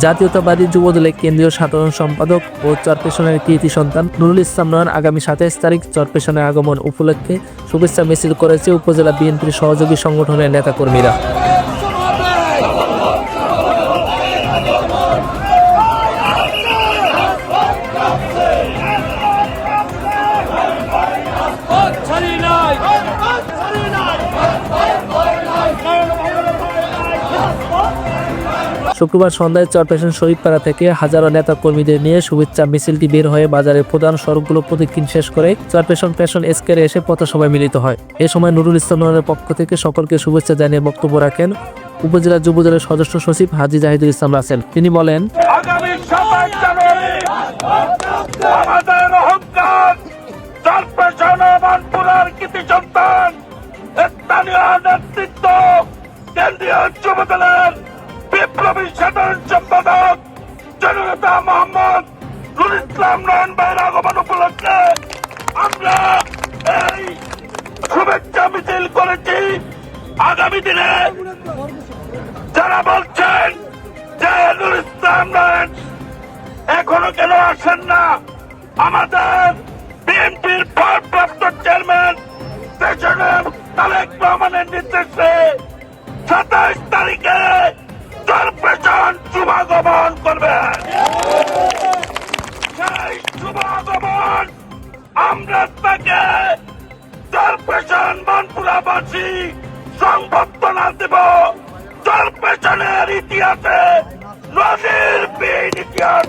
জাতীয়তাবাদী যুবদলের কেন্দ্রীয় সাধারণ সম্পাদক ও চরপেশনের কৃতি সন্তান নুরুল ইসলাম নয়ন আগামী ২৭ তারিখ চরপেশনের আগমন উপলক্ষে শুভেচ্ছা মিছিল করেছে উপজেলা বিএনপির সহযোগী সংগঠনের নেতাকর্মীরা। শুক্রবার সন্ধ্যায় চরপেশন শরীফপাড়া থেকে হাজারো নেতা কর্মীদের নিয়ে শুভেচ্ছা মিছিলটি বের হয়ে বাজারের প্রধান সড়কগুলো প্রদক্ষিণ শেষ করে চরপেশন ফ্যাশন স্কয়ারে এসে পথসভায় মিলিত হয়। এ সময় নুরুল ইসলাম নয়নের পক্ষ থেকে সকলকে শুভেচ্ছা জানিয়ে বক্তব্য রাখেন উপজেলা যুবদলের সদস্য সচিব হাজী জাহিদুল ইসলাম রাসেল। তিনি বলেন, আগামী ২৭ জানুয়ারি আমাদের অহংকার চরপেশন ও মানপুরার কৃতি সন্তান স্থানীয় নেতৃত্ব কেন্দ্রীয় যুবদলের বিপ্লবী সাধারণ সম্পাদক জননেতা মোহাম্মদ নুরুল ইসলাম নয়ন ভাইয়ের আগমন উপলক্ষে আমরা এই শুভেচ্ছা মিছিল করেছি। আগামী দিনে যারা বলছেন যে নুরুল ইসলাম নয়ন এখনো কেন আসেন না, আমাদের বিএনপির ভারপ্রাপ্ত চেয়ারম্যান প্রেসিডেন্ট তারেক রহমানের নির্দেশে ২৭ তারিখে চরপেশন শুভাগমন করবেন। সেই শুভাগমন আমরা তাকে চরপেশন মানপুরাবাসী সংবর্ধনা দেব। চরপেশনের ইতিহাসে নজিরবিহীন ইতিহাস।